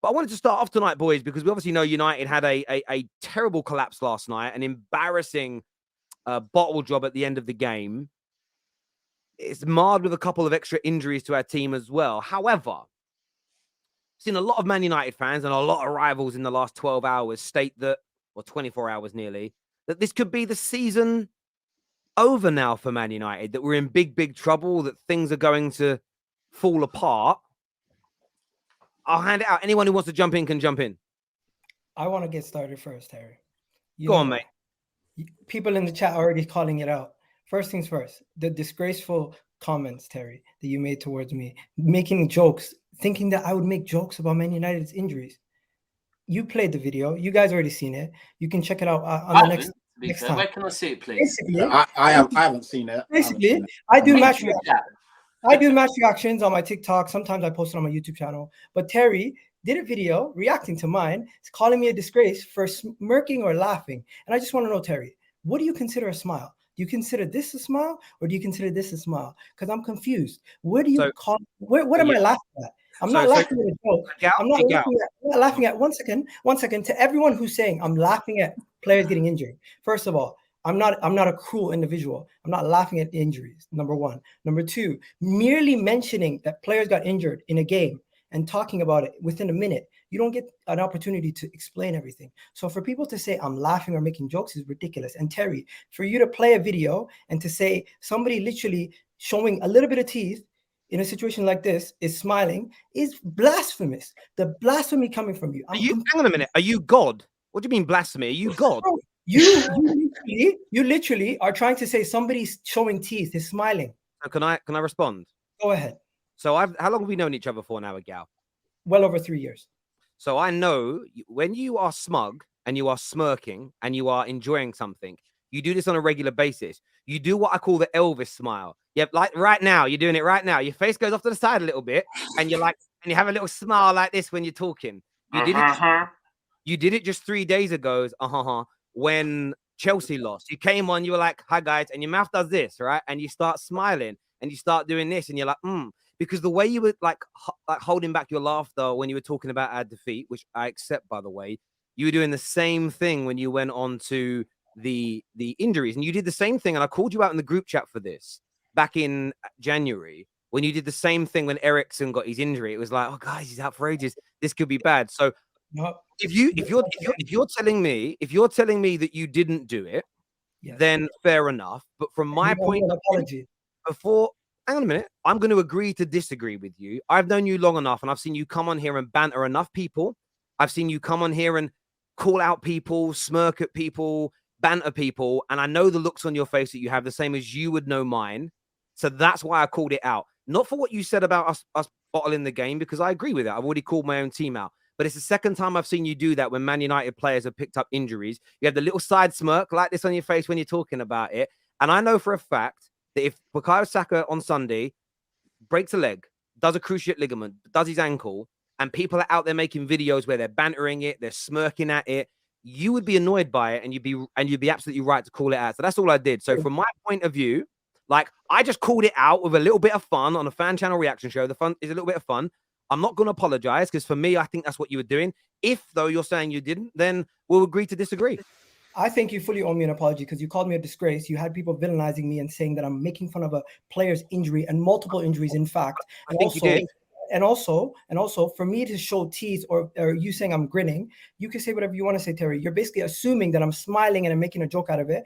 But I wanted to start off tonight, boys, because we obviously know United had a terrible collapse last night, an embarrassing bottle job at the end of the game. It's marred with a couple of extra injuries to our team as well. However, seen a lot of Man United fans and a lot of rivals in the last 12 hours state that, or 24 hours nearly, that this could be the season over now for Man United, that we're in big, big trouble, that things are going to fall apart. I'll hand it out. Anyone who wants to jump in can jump in. I want to get started first, Terry. Go on, mate. People in the chat are already calling it out. First things first, the disgraceful comments, Terry, that you made towards me, making jokes, thinking that I would make jokes about Man United's injuries. You played the video. You guys already seen it. You can check it out on the next time. Where can I see it, please? I haven't seen it. Basically, I do match reactions on my TikTok. Sometimes I post it on my YouTube channel. But Terry did a video reacting to mine. It's calling me a disgrace for smirking or laughing. And I just want to know, Terry, what do you consider a smile? Do you consider this a smile, or do you consider this a smile? Because I'm confused. What do you call? What am I laughing at? I'm not laughing at a joke. I'm not laughing at. One second. To everyone who's saying I'm laughing at players getting injured. First of all, I'm not a cruel individual. I'm not laughing at injuries. Number one. Number two, merely mentioning that players got injured in a game and talking about it within a minute, you don't get an opportunity to explain everything. So for people to say I'm laughing or making jokes is ridiculous. And Terry, for you to play a video and to say somebody literally showing a little bit of teeth in a situation like this is smiling is blasphemous. The blasphemy coming from you. Hang on a minute. Are you God? What do you mean blasphemy? Are you God? You literally are trying to say somebody's showing teeth is smiling. So can I respond? Go ahead. So how long have we known each other for now, Gal? Well over 3 years. So I know when you are smug and you are smirking and you are enjoying something, you do this on a regular basis. You do what I call the Elvis smile. Yeah, like right now, you're doing it right now. Your face goes off to the side a little bit, and you're like, and you have a little smile like this when you're talking. You did it just 3 days ago, when Chelsea lost. You came on, you were like, "Hi guys," and your mouth does this, right? And you start smiling and you start doing this, and you're like, because the way you were like holding back your laughter when you were talking about our defeat, which I accept, by the way, you were doing the same thing when you went on to the injuries, and you did the same thing. And I called you out in the group chat for this back in January when you did the same thing when Eriksen got his injury. It was like, oh guys, he's out for ages. This could be bad. So if you're telling me that you didn't do it, then fair enough. But from my point of view, hang on a minute, I'm going to agree to disagree with you. I've known you long enough, and I've seen you come on here and banter enough people. I've seen you come on here and call out people, smirk at people, banter people, and I know the looks on your face that you have, the same as you would know mine. So that's why I called it out. Not for what you said about us bottling the game, because I agree with it. I've already called my own team out. But it's the second time I've seen you do that when Man United players have picked up injuries. You have the little side smirk like this on your face when you're talking about it. And I know for a fact that if Bukayo Saka on Sunday breaks a leg, does a cruciate ligament, does his ankle, and people are out there making videos where they're bantering it, they're smirking at it, you would be annoyed by it, and you'd be absolutely right to call it out. So that's all I did. So from my point of view, like, I just called it out with a little bit of fun on a fan channel reaction show. The fun is a little bit of fun. I'm not going to apologize, because for me, I think that's what you were doing. If, though, you're saying you didn't, then we'll agree to disagree. I think you fully owe me an apology, because you called me a disgrace. You had people villainizing me and saying that I'm making fun of a player's injury and multiple injuries, in fact. I think you did. And also, for me to show teeth or you saying I'm grinning, you can say whatever you want to say, Terry. You're basically assuming that I'm smiling and I'm making a joke out of it,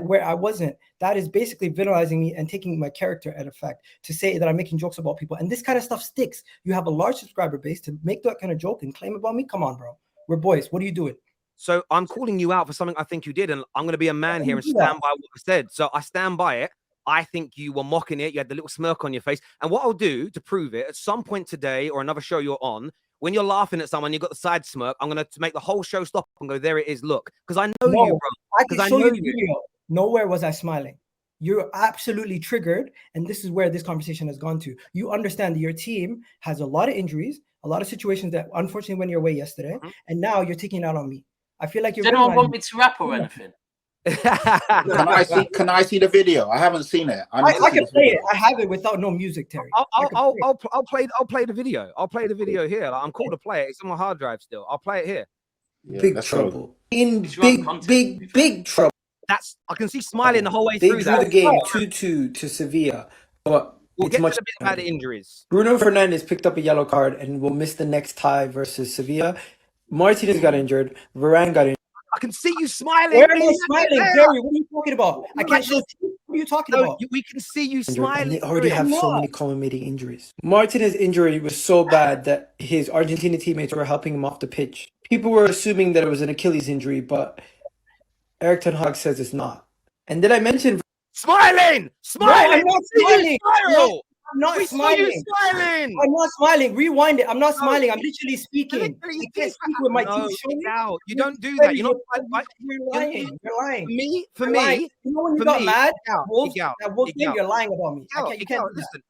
where I wasn't. That is basically villainizing me and taking my character at effect to say that I'm making jokes about people. And this kind of stuff sticks. You have a large subscriber base to make that kind of joke and claim about me. Come on, bro. We're boys. What are you doing? So I'm calling you out for something I think you did, and I'm going to be a man here and stand by what I said. So I stand by it. I think you were mocking it. You had the little smirk on your face. And what I'll do to prove it, at some point today or another show you're on, when you're laughing at someone, you've got the side smirk, I'm going to make the whole show stop and go, there it is, look. Because I know you, bro. I can show you the video. Nowhere was I smiling. You're absolutely triggered, and this is where this conversation has gone to. You understand that your team has a lot of injuries, a lot of situations that unfortunately went your way yesterday, and now you're taking it out on me. I feel like you're... Does anyone want me to rap or anything? Can I see the video? I haven't seen it. I can play it. I have it without no music, Terry. I'll play the video. I'll play the video here. Like, I'm cool to play it. It's on my hard drive still. I'll play it here. Yeah, big trouble. In big trouble. I can see smiling the whole way they through. They drew the game 2-2 to Sevilla, but we'll get to the bit about the injuries. Bruno Fernandes picked up a yellow card and will miss the next tie versus Sevilla. Martinez got injured. Varane got injured. I can see you smiling. Where am I smiling, Terry? What are you talking about? I can't show you. What are you talking about? We can see you smiling. And they already have so many culminating injuries. Martinez's injury was so bad that his Argentina teammates were helping him off the pitch. People were assuming that it was an Achilles injury, but Erik ten Hag says it's not. And did I mention smiling? No, I'm not smiling. I'm not smiling. I'm not smiling. Rewind it. I'm not smiling. I'm literally speaking. I can't speak with my teeth showing. You don't do that. You're lying. You're lying. For me. You know when you got mad? You're lying about me.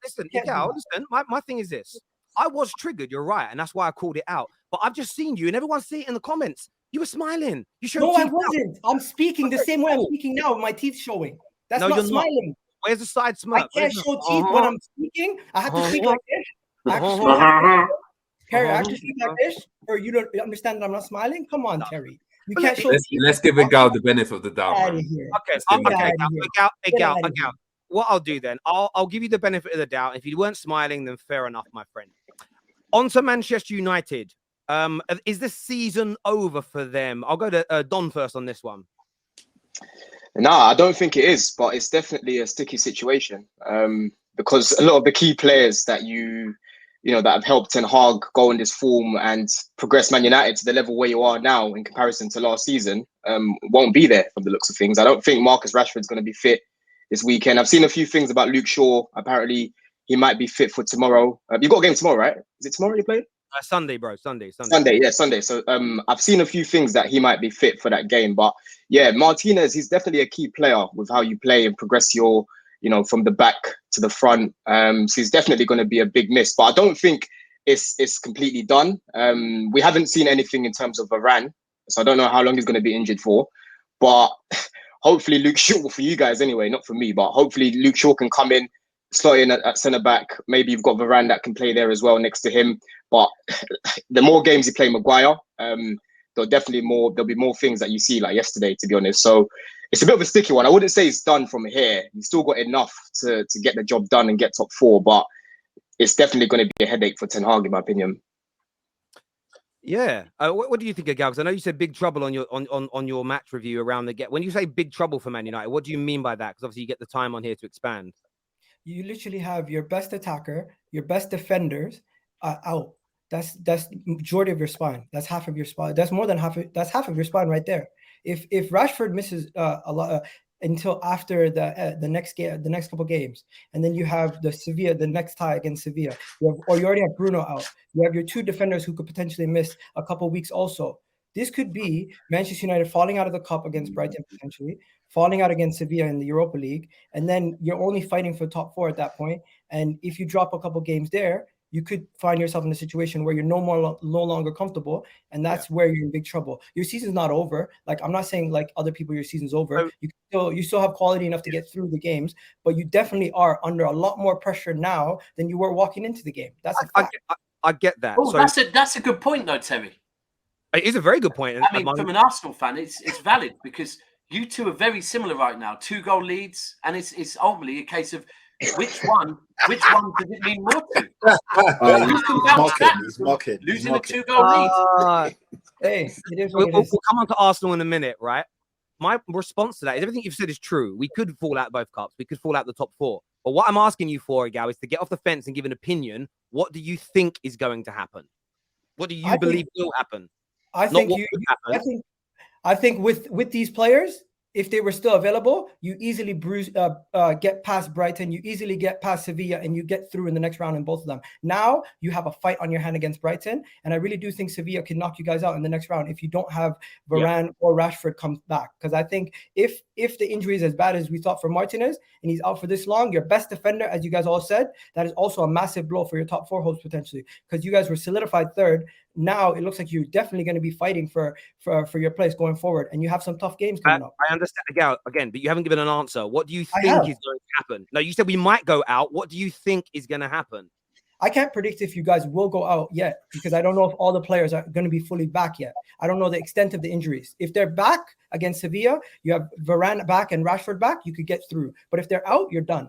Listen. My thing is this. I was triggered. You're right, and that's why I called it out. But I've just seen you, and everyone see it in the comments. You were smiling. You showed. No, I wasn't. I'm speaking the same way I'm speaking now with my teeth showing. That's not smiling. Where's the side smirk? I can't show teeth when I'm speaking. I have to speak like this. I have to speak like this, or you don't understand that I'm not smiling? Come on, Terry. You can't show teeth. Let's give Gal the benefit of the doubt. Okay. Gal. What I'll do then, I'll give you the benefit of the doubt. If you weren't smiling, then fair enough, my friend. On to Manchester United. Is the season over for them? I'll go to Don first on this one. No, I don't think it is, but it's definitely a sticky situation because a lot of the key players that that have helped Ten Hag go in this form and progress Man United to the level where you are now in comparison to last season won't be there from the looks of things. I don't think Marcus Rashford's going to be fit this weekend. I've seen a few things about Luke Shaw. Apparently, he might be fit for tomorrow. You've got a game tomorrow, right? Is it tomorrow you play? Sunday, bro. Sunday. Yeah, Sunday. So I've seen a few things that he might be fit for that game. But yeah, Martinez, he's definitely a key player with how you play and progress your, from the back to the front. So he's definitely going to be a big miss. But I don't think it's completely done. We haven't seen anything in terms of Varane. So I don't know how long he's going to be injured for. But hopefully Luke Shaw, for you guys anyway, not for me, but hopefully Luke Shaw can come in, slot in at centre back. Maybe you've got Varane that can play there as well next to him. But the more games you play Maguire, there'll be more things that you see like yesterday, to be honest. So it's a bit of a sticky one. I wouldn't say it's done from here. You've still got enough to get the job done and get top four, but it's definitely going to be a headache for Ten Hag, in my opinion. Yeah. What do you think of Gal? Because I know you said big trouble on your match review around the get. When you say big trouble for Man United, what do you mean by that? Because obviously you get the time on here to expand. You literally have your best attacker, your best defenders out. That's majority of your spine. That's half of your spine. That's more than half. That's half of your spine right there. If Rashford misses a lot until after the next game, the next couple games, and then you have the next tie against Sevilla, you already have Bruno out. You have your two defenders who could potentially miss a couple weeks also. This could be Manchester United falling out of the cup against Brighton, potentially falling out against Sevilla in the Europa League, and then you're only fighting for top four at that point. And if you drop a couple games there, you could find yourself in a situation where you're no longer comfortable, and that's where you're in big trouble. Your season's not over. Like, I'm not saying like other people, your season's over. You still have quality enough to get through the games, but you definitely are under a lot more pressure now than you were walking into the game. That's a fact. I get that. Oh, that's a good point, though, Terry. It is a very good point. I mean, from an Arsenal fan, it's valid because you two are very similar right now. 2-goal leads, and it's ultimately a case of which one does it mean more to? He's mocking. Losing a 2-goal lead. Hey, we'll come on to Arsenal in a minute, right? My response to that is everything you've said is true. We could fall out both cups. We could fall out the top four. But what I'm asking you for, Gal, is to get off the fence and give an opinion. What do you think is going to happen? What do you believe will happen? I think with these players, if they were still available, you easily get past Brighton, you easily get past Sevilla, and you get through in the next round in both of them. Now you have a fight on your hand against Brighton, and I really do think Sevilla can knock you guys out in the next round if you don't have Varane or Rashford come back. Because I think if the injury is as bad as we thought for Martinez, and he's out for this long, your best defender, as you guys all said, that is also a massive blow for your top four hopes potentially, because you guys were solidified third. now it looks like you're definitely going to be fighting for your place going forward, and you have some tough games coming up. I understand again, but you haven't given an answer. What do you I think have. is going to happen? No, you said we might go out. What do you think is going to happen? I can't predict if you guys will go out yet because I don't know if all the players are going to be fully back yet. I don't know the extent of the injuries. If they're back against Sevilla, you have Varane back and Rashford back, you could get through. But if they're out, you're done.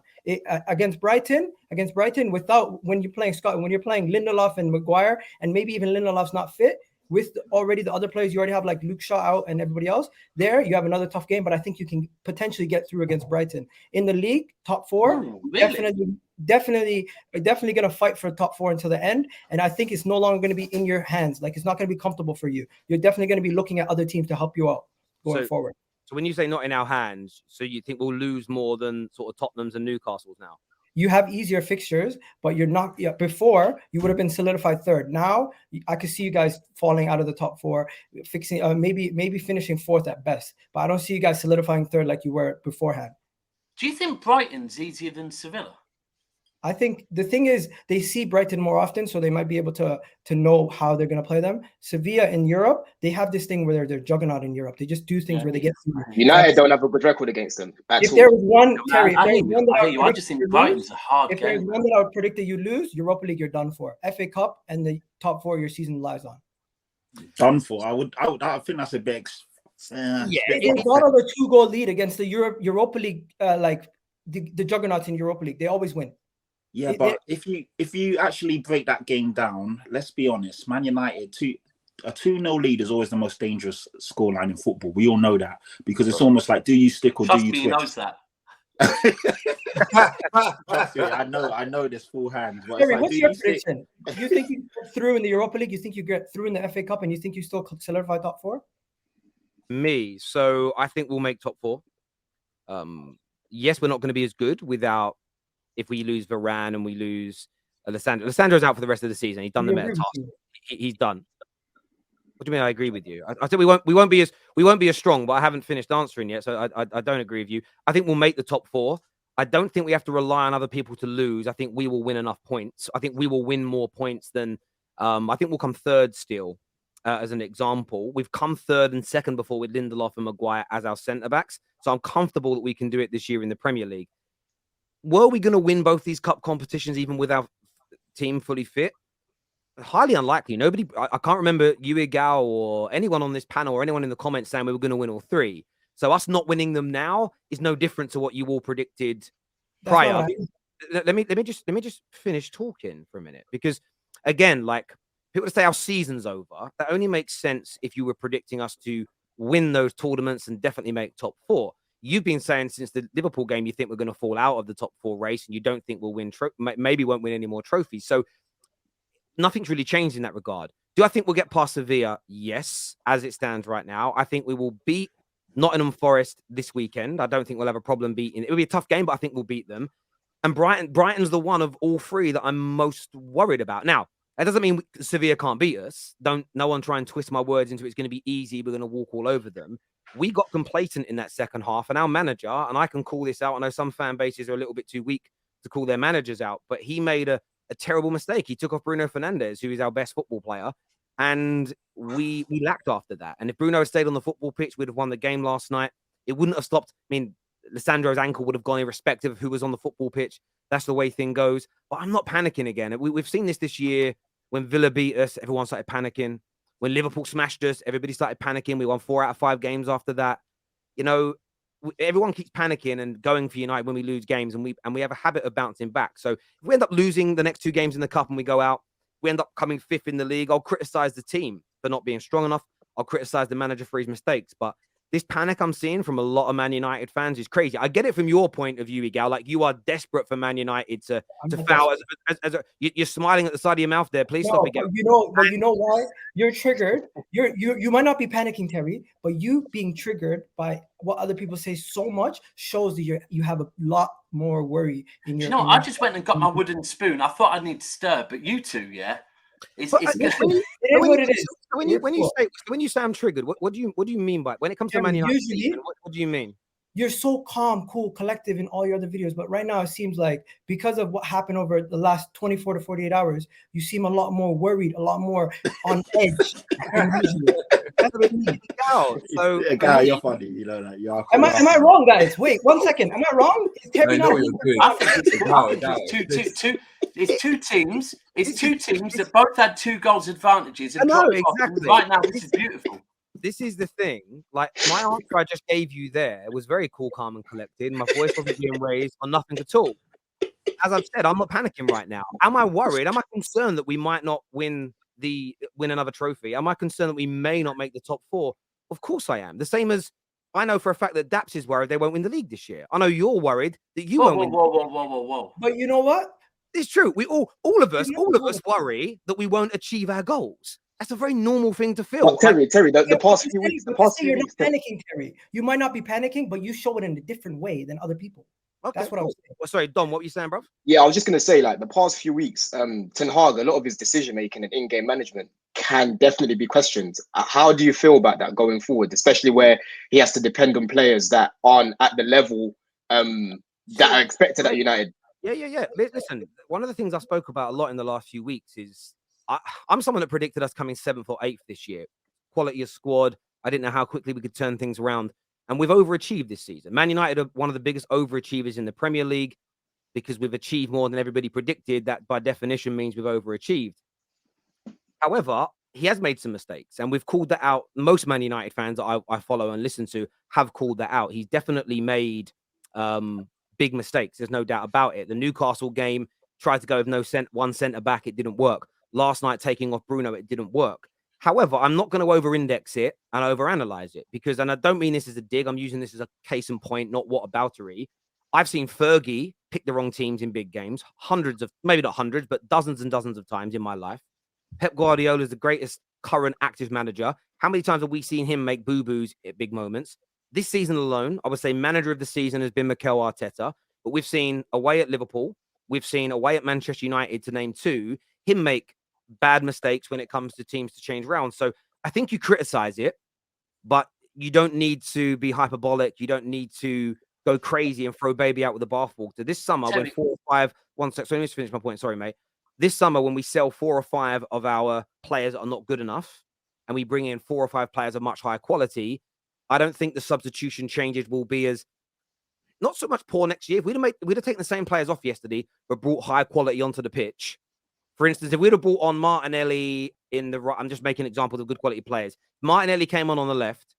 Against Brighton, when you're playing Scotland, when you're playing Lindelof and Maguire, and maybe even Lindelof's not fit, with already the other players you already have, like Luke Shaw out and everybody else, there you have another tough game, but I think you can potentially get through against Brighton. In the league, top four, really? definitely going to fight for top four until the end. And I think it's no longer going to be in your hands. Like, it's not going to be comfortable for you. You're definitely going to be looking at other teams to help you out going forward. So when you say not in our hands, so you think we'll lose more than sort of Tottenham's and Newcastle's now? You have easier fixtures, but you're not. Before, you would have been solidified third. Now, I could see you guys falling out of the top four, fixing maybe finishing fourth at best. But I don't see you guys solidifying third like you were beforehand. Do you think Brighton's easier than Sevilla? I think the thing is they see Brighton more often, so they might be able to know how they're going to play them. Sevilla in Europe, they have this thing where they're juggernaut in Europe. They just do things where they get through. United don't have a good record against them. If there was one, Terry, I just think Brighton's a hard game. If there's one that I would predict that you lose, Europa League, you're done for. FA Cup and the top four, your season lies on. Done for. I think that's a big. They got on a 2-goal lead against the Europa League, like the juggernauts in Europa League. They always win. Yeah, but if you actually break that game down, let's be honest, Man United, a 2-0 lead is always the most dangerous scoreline in football. We all know that because it's almost like, do you stick or do you twitch? He knows that. Trust me, I know this full hand. Terry, what's your prediction? Do you think you get through in the Europa League? You think you get through in the FA Cup, and you think you still solidify top four? Me, so I think we'll make top four. Yes, we're not going to be as good without. If we lose Varane and we lose Alessandro. Alessandro's out for the rest of the season. He's done the meta task. He's done. What do you mean? I agree with you. I said we won't be as strong, but I haven't finished answering yet, so I don't agree with you. I think we'll make the top four. I don't think we have to rely on other people to lose. I think we will win enough points. I think we will win more points than. I think we'll come third still. As an example, we've come third and second before with Lindelof and Maguire as our centre backs, so I'm comfortable that we can do it this year in the Premier League. Were we going to win both these cup competitions even with our team fully fit? Highly unlikely. Nobody, I can't remember you, Gal, or anyone on this panel or anyone in the comments saying we were going to win all three. So us not winning them now is no different to what you all predicted prior. Let me just finish talking for a minute, because again, like people say our season's over. That only makes sense if you were predicting us to win those tournaments and definitely make top four. You've been saying since the Liverpool game, you think we're going to fall out of the top four race, and you don't think we'll win, maybe won't win any more trophies. So nothing's really changed in that regard. Do I think we'll get past Sevilla? Yes, as it stands right now. I think we will beat Nottingham Forest this weekend. I don't think we'll have a problem beating. It will be a tough game, but I think we'll beat them. And Brighton's the one of all three that I'm most worried about. Now, that doesn't mean Sevilla can't beat us. No one try and twist my words into it's going to be easy. We're going to walk all over them. We got complacent in that second half, and our manager, and I can call this out. I know some fan bases are a little bit too weak to call their managers out, but he made a terrible mistake. He took off Bruno Fernandes, who is our best football player, and we lacked after that. And if Bruno had stayed on the football pitch, we'd have won the game last night. It wouldn't have stopped. I mean, Lissandro's ankle would have gone irrespective of who was on the football pitch. That's the way thing goes. But I'm not panicking again. We've seen this year. When Villa beat us, everyone started panicking. When Liverpool smashed us, everybody started panicking. We won 4 out of 5 games after that. You know, everyone keeps panicking and going for United when we lose games, and we have a habit of bouncing back. So if we end up losing the next 2 games in the cup and we go out, we end up coming 5th in the league. I'll criticize the team for not being strong enough. I'll criticize the manager for his mistakes. But this panic I'm seeing from a lot of Man United fans is crazy. I get it from your point of view, Igal. Like, you are desperate for Man United to foul. You're smiling at the side of your mouth there. Please stop again. You know why? You're triggered. You might not be panicking, Terry, but you being triggered by what other people say so much shows that you have a lot more worry in your. I just went and got my wooden spoon. I thought I need to stir, but you two, yeah. When you say I'm triggered, what do you mean by when it comes to Man United? What do you mean? you're so calm, cool, collective in all your other videos. But right now, it seems like because of what happened over the last 24 to 48 hours, you seem a lot more worried, a lot more on edge than usual. That's what it means. So, Guy, you're funny. You know that. You are. Am I wrong, guys? Wait 1 second. Am I wrong? Is Terry I know not what you're doing. I think it's two teams. It's two teams that both had 2 goals advantages and I know, dropped off. exactly. And right now, this is beautiful. This is the thing. Like, my answer I just gave you there was very cool, calm, and collected. My voice wasn't being raised on nothing at all. As I've said, I'm not panicking right now. Am I worried? Am I concerned that we might not win another trophy? Am I concerned that we may not make the top 4? Of course I am. The same as I know for a fact that Daps is worried they won't win the league this year. I know you're worried that you won't win. Whoa. But you know what? It's true. We all of us worry that we won't achieve our goals. That's a very normal thing to feel. But Terry, the past few weeks, you're not panicking, Terry. You might not be panicking, but you show it in a different way than other people. Okay, that's what I was saying. Well, sorry, Dom, what were you saying, bro? Yeah, I was just gonna say, like, the past few weeks, Ten Hag, a lot of his decision making and in-game management can definitely be questioned. How do you feel about that going forward, especially where he has to depend on players that aren't at the level that are expected at United? Yeah. Listen, one of the things I spoke about a lot in the last few weeks is I'm someone that predicted us coming 7th or 8th this year. Quality of squad. I didn't know how quickly we could turn things around. And we've overachieved this season. Man United are one of the biggest overachievers in the Premier League because we've achieved more than everybody predicted. That, by definition, means we've overachieved. However, he has made some mistakes, and we've called that out. Most Man United fans that I follow and listen to have called that out. He's definitely made big mistakes. There's no doubt about it. The Newcastle game, tried to go with one centre back. It didn't work. Last night, taking off Bruno, it didn't work. However, I'm not going to over-index it and overanalyze it because, and I don't mean this as a dig, I'm using this as a case in point, not whataboutery. I've seen Fergie pick the wrong teams in big games, maybe not hundreds, but dozens and dozens of times in my life. Pep Guardiola is the greatest current active manager. How many times have we seen him make boo-boos at big moments? This season alone, I would say manager of the season has been Mikel Arteta, but we've seen away at Liverpool, we've seen away at Manchester United, to name 2, him make bad mistakes when it comes to teams to change rounds. So I think you criticize it, but you don't need to be hyperbolic. You don't need to go crazy and throw baby out with the bathwater. This summer, when 4 or 5, one sec, so let me just finish my point. Sorry, mate. This summer, when we sell 4 or 5 of our players that are not good enough, and we bring in 4 or 5 players of much higher quality, I don't think the substitution changes will be as not so much poor next year. If we'd have taken the same players off yesterday, but brought high quality onto the pitch. For instance, if we'd have brought on Martinelli in the right, I'm just making examples of good quality players. Martinelli came on the left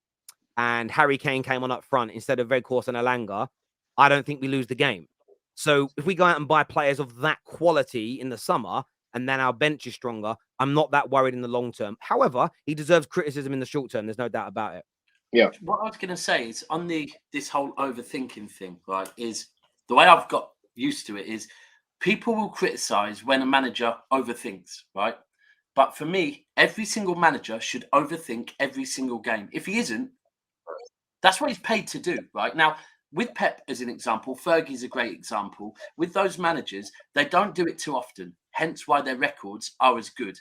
and Harry Kane came on up front instead of Veghorst and Elanga, I don't think we lose the game. So if we go out and buy players of that quality in the summer and then our bench is stronger, I'm not that worried in the long term. However, he deserves criticism in the short term. There's no doubt about it. Yeah. What I was going to say is on this whole overthinking thing, right, is the way I've got used to it is people will criticize when a manager overthinks, right? But for me, every single manager should overthink every single game. If he isn't, that's what he's paid to do, right? Now, with Pep as an example, Fergie's a great example. With those managers, they don't do it too often, hence why their records are as good.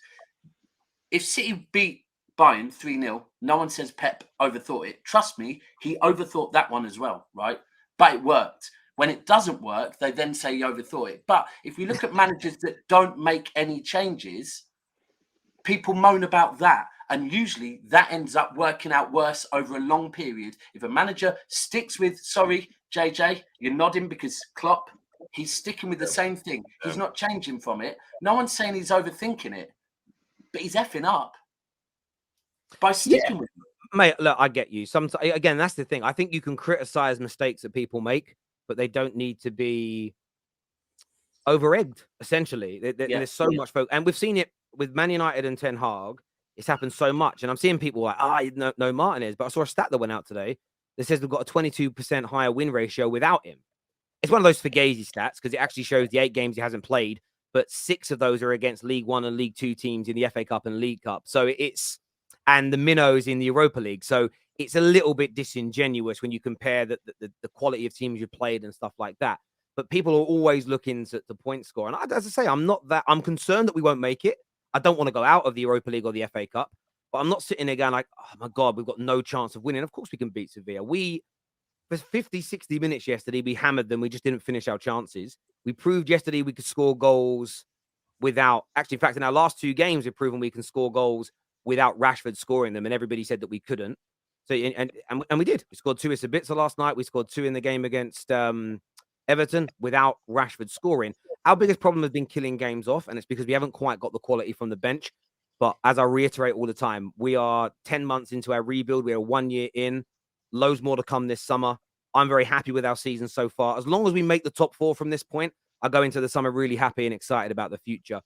If City beat Bayern 3-0, no one says Pep overthought it. Trust me, he overthought that one as well, right? But it worked. When it doesn't work, they then say he overthought it. But if we look at managers that don't make any changes, people moan about that. And usually that ends up working out worse over a long period. If a manager sticks with, sorry, JJ, you're nodding because Klopp, he's sticking with the same thing. He's not changing from it. No one's saying he's overthinking it, but he's effing up by sticking with it. Mate, look, I get you. Sometimes, again, that's the thing. I think you can criticize mistakes that people make, but they don't need to be over-egged, essentially. There's so much focus. And we've seen it with Man United and Ten Hag. It's happened so much. And I'm seeing people like, no Martinez. But I saw a stat that went out today that says we've got a 22% higher win ratio without him. It's one of those Fugazi stats because it actually shows the 8 games he hasn't played, but 6 of those are against League One and League Two teams in the FA Cup and League Cup. So and the minnows in the Europa League. So it's a little bit disingenuous when you compare the quality of teams you've played and stuff like that. But people are always looking to the point score. And as I say, I'm concerned that we won't make it. I don't want to go out of the Europa League or the FA Cup, but I'm not sitting there going like, oh my God, we've got no chance of winning. Of course we can beat Sevilla. for 50, 60 minutes yesterday, we hammered them. We just didn't finish our chances. We proved yesterday we could score goals without, actually, in fact, in our last 2 games, we've proven we can score goals without Rashford scoring them, and everybody said that we couldn't. So, and we did. We scored 2 Ibiza last night. We scored 2 in the game against Everton without Rashford scoring. Our biggest problem has been killing games off, and it's because we haven't quite got the quality from the bench. But as I reiterate all the time, we are 10 months into our rebuild. We are 1 year in. Loads more to come this summer. I'm very happy with our season so far. As long as we make the top 4 from this point, I go into the summer really happy and excited about the future.